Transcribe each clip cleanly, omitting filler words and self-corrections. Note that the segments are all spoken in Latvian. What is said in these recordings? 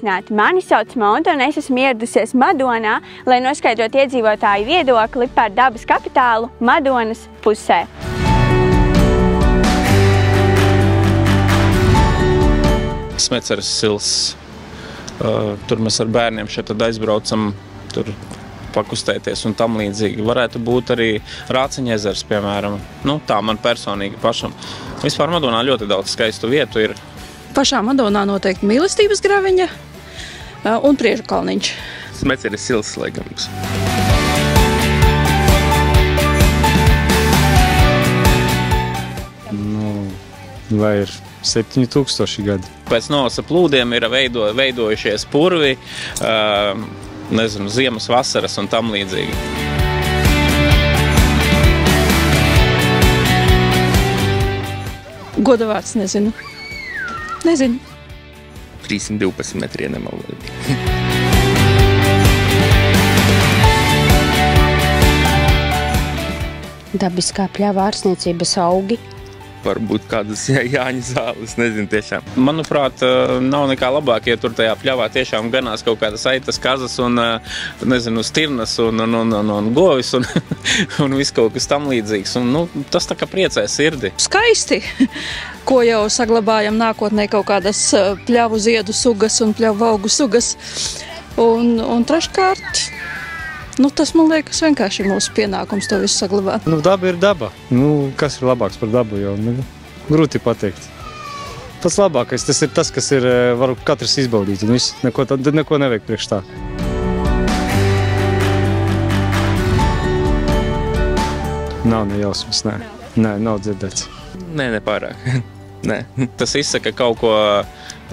Sveicināti! Mani sauc Monta un es esmu ieradusies Madonā, lai noskaidrotu iedzīvotāju viedokli par dabas kapitālu Madonas pusē. Smeceres sils. Tur mēs ar bērniem šeit aizbraucam, tur pakustēties un tam līdzīgi. Varētu būt arī Rāciņa ezers, piemēram. Nu, tā man personīgi pašam. Vispār Madonā ļoti daudz skaistu vietu ir. Pašā Madonā noteikti Mīlestības graviņa un Priežu kalniņš. Smeceres sils, laikam. Vai ir 7000 gadi. Pēc novasa plūdiem ir veidojušies purvi, nezinu, ziemas, vasaras un tam līdzīgi. Godavārds nezinu. Nezinu. 312 metri, ja nemaldos. Dabiskā pļava ārsniecības augi. Varbūt kādas Jāņa zāles, nezinu tiešām. Manuprāt, nav nekā labāk, ja tur tajā pļavā tiešām ganās kaut kādas aitas, kazas un, nezinu, stirnas un govis un viss kaut kas tam līdzīgs. Un, nu, tas tā kā priecē sirdi. Skaisti, ko jau saglabājam nākotnē kaut kādas pļavu ziedu sugas un pļavu augu sugas. Un treškārt, tas, man liekas, vienkārši ir mūsu pienākums to visu saglabāt. Daba ir daba. Kas ir labāks par dabu jau? Grūti pateikt. Pats labākais tas ir tas, kas ir, var katrs izbaudīt. Neko nevajag priekš tā. Nav ne jausmas, nē. Nē, nav dzirdēts. Nē, nepārāk. Nē. Tas izsaka kaut ko,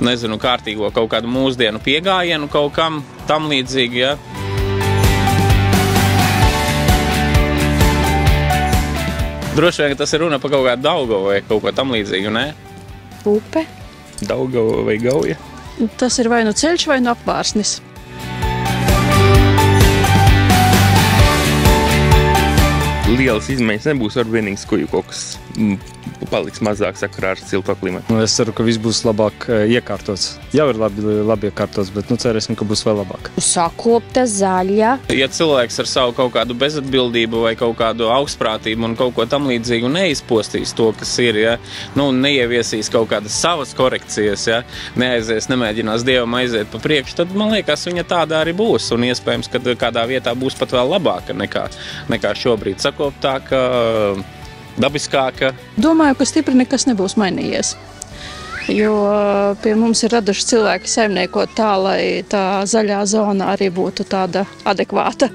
nezinu, kārtīgo, kaut kādu mūsdienu piegājienu kaut kam tam līdzīgi, ja? Droši vien, ka tas ir runa par kaut kādu Daugavu vai kaut ko tam līdzīgu, ne? Upe. Daugava vai Gauja. Tas ir vai nu ceļš, vai nu apvārsnis. Lielas izmaiņas nebūs, var vienīgs kuju kaut kas paliks mazāk sakarā ar silto klimatu. Es ceru, ka viss būs labāk iekārtots. Jau ir labi iekārtots, bet cerēsim, ka būs vēl labāk. Sakopta zaļa. Ja cilvēks ar savu kaut kādu bezatbildību vai kaut kādu augstprātību un kaut ko tam līdzīgu neizpostīs to, kas ir, ja, neieviesīs kaut kādas savas korekcijas, ja, nemēģinās Dievam aiziet pa priekšu, tad, man liekas, viņa tāda arī būs. Un iespējams, ka kādā vietā būs pat vēl labāka nekā šobrīd. Sakoptāka, dabiskāka. Domāju, ka stipri nekas nebūs mainījies. Jo pie mums ir raduši cilvēki saimniekot tā, lai tā zaļā zona arī būtu tāda adekvāta.